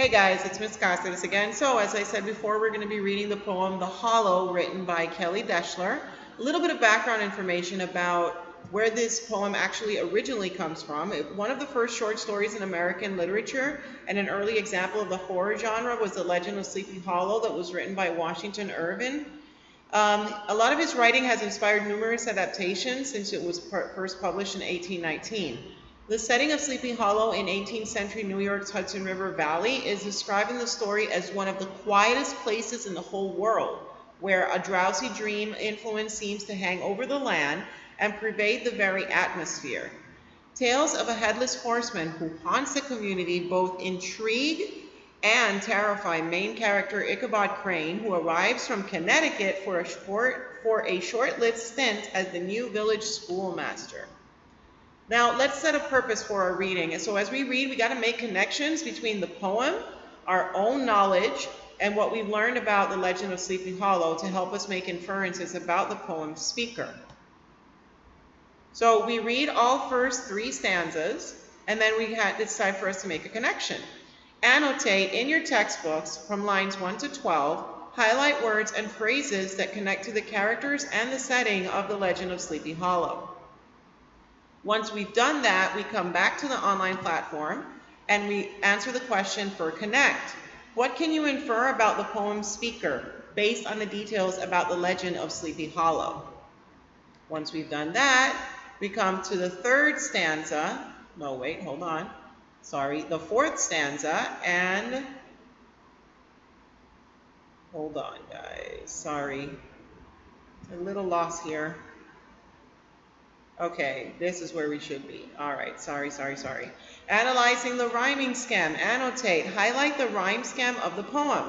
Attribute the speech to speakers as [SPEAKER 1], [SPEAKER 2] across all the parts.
[SPEAKER 1] Hey guys, it's Miss Costas again. So as I said before, we're going to be reading the poem The Hollow, written by Kelly Deschler. A little bit of background information about where this poem actually originally comes from. One of the first short stories in American literature and an early example of the horror genre was The Legend of Sleepy Hollow that was written by Washington Irving. A lot of his writing has inspired numerous adaptations since it was first published in 1819. The setting of Sleepy Hollow in 18th century New York's Hudson River Valley is described in the story as one of the quietest places in the whole world, where a drowsy dream influence seems to hang over the land and pervade the very atmosphere. Tales of a headless horseman who haunts the community both intrigue and terrify main character Ichabod Crane, who arrives from Connecticut for a short-lived stint as the new village schoolmaster. Now, let's set a purpose for our reading. And so as we read, we got to make connections between the poem, our own knowledge, and what we've learned about the legend of Sleepy Hollow to help us make inferences about the poem's speaker. So we read all first three stanzas, and then it's time for us to make a connection. Annotate in your textbooks from lines 1 to 12, highlight words and phrases that connect to the characters and the setting of the legend of Sleepy Hollow. Once we've done that, we come back to the online platform and we answer the question for Connect. What can you infer about the poem's speaker based on the details about the legend of Sleepy Hollow? Once we've done that, we come to the third stanza. No, wait, hold on. Sorry, the fourth stanza, and hold on, guys. Sorry, a little lost here. Okay, this is where we should be. All right, sorry. Analyzing the rhyming scheme. Annotate, highlight the rhyme scheme of the poem.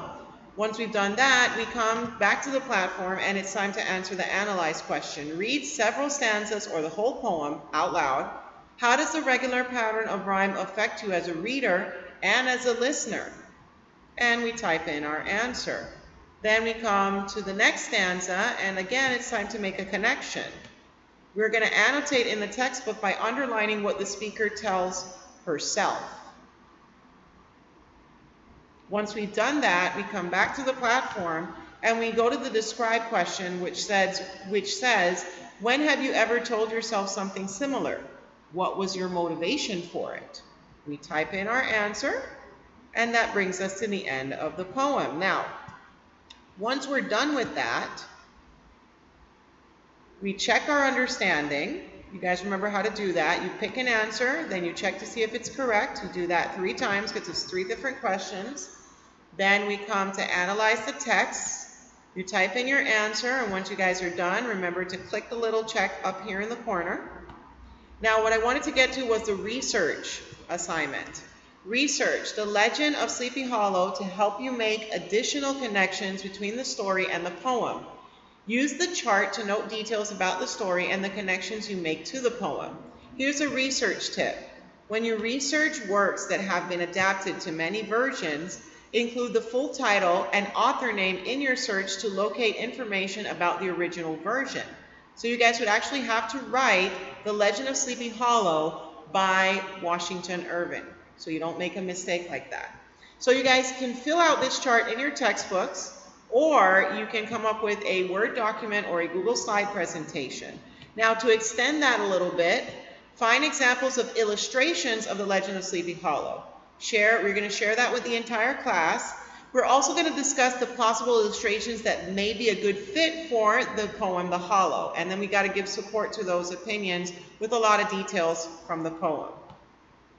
[SPEAKER 1] Once we've done that, we come back to the platform and it's time to answer the analyze question. Read several stanzas or the whole poem out loud. How does the regular pattern of rhyme affect you as a reader and as a listener? And we type in our answer. Then we come to the next stanza, and again, it's time to make a connection. We're going to annotate in the textbook by underlining what the speaker tells herself. Once we've done that, we come back to the platform and we go to the describe question, which says, when have you ever told yourself something similar? What was your motivation for it? We type in our answer, and that brings us to the end of the poem. Now, once we're done with that, we check our understanding. You guys remember how to do that. You pick an answer, then you check to see if it's correct. You do that 3 times because it's 3 different questions. Then we come to analyze the text. You type in your answer, and once you guys are done, remember to click the little check up here in the corner. Now, what I wanted to get to was the research assignment. Research the legend of Sleepy Hollow to help you make additional connections between the story and the poem. Use the chart to note details about the story and the connections you make to the poem. Here's a research tip. When you research works that have been adapted to many versions, include the full title and author name in your search to locate information about the original version. So you guys would actually have to write The Legend of Sleepy Hollow by Washington Irving, so you don't make a mistake like that. So you guys can fill out this chart in your textbooks, or you can come up with a Word document or a Google slide presentation. Now, to extend that a little bit, find examples of illustrations of the legend of Sleepy Hollow. We're going to share that with the entire class. We're also going to discuss the possible illustrations that may be a good fit for the poem, The Hollow. And then we got to give support to those opinions with a lot of details from the poem.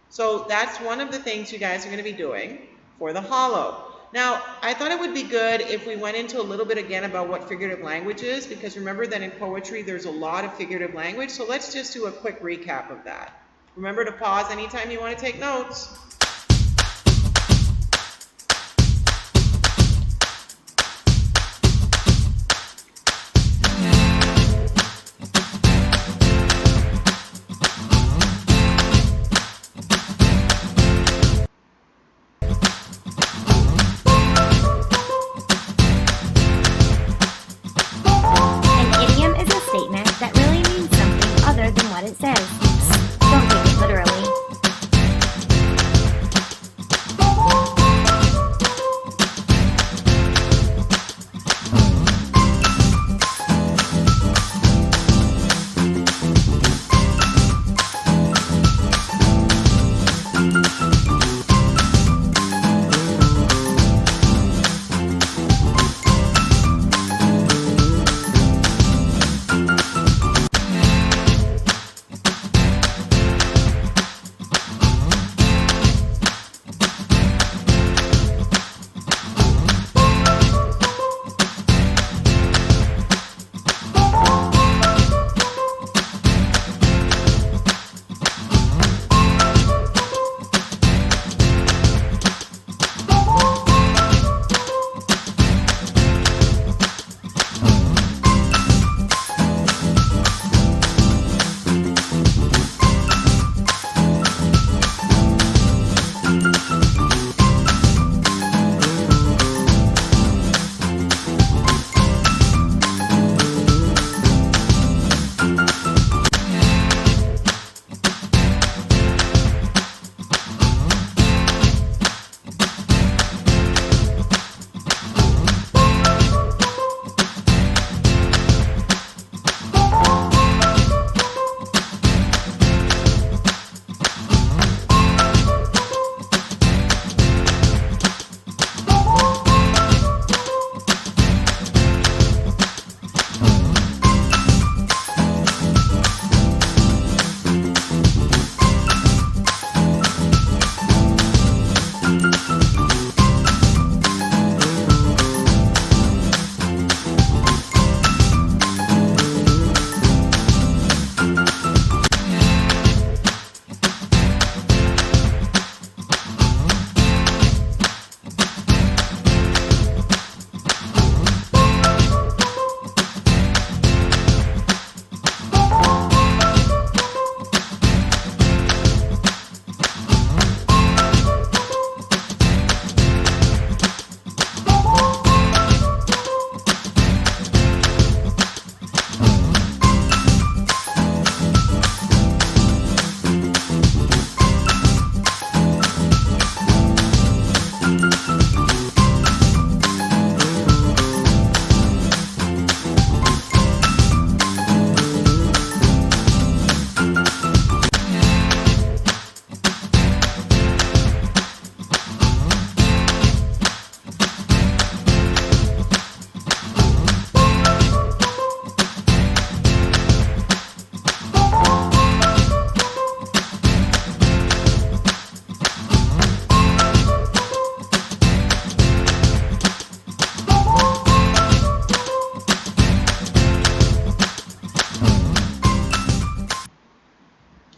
[SPEAKER 1] So that's one of the things you guys are going to be doing for The Hollow. Now, I thought it would be good if we went into a little bit again about what figurative language is, because remember that in poetry there's a lot of figurative language, so let's just do a quick recap of that. Remember to pause anytime you want to take notes.
[SPEAKER 2] What it says. Don't take it literally.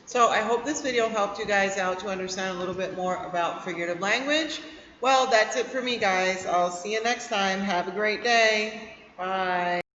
[SPEAKER 1] So I hope this video helped you guys out to understand a little bit more about figurative language. Well, that's it for me, guys. I'll see you next time. Have a great day. Bye.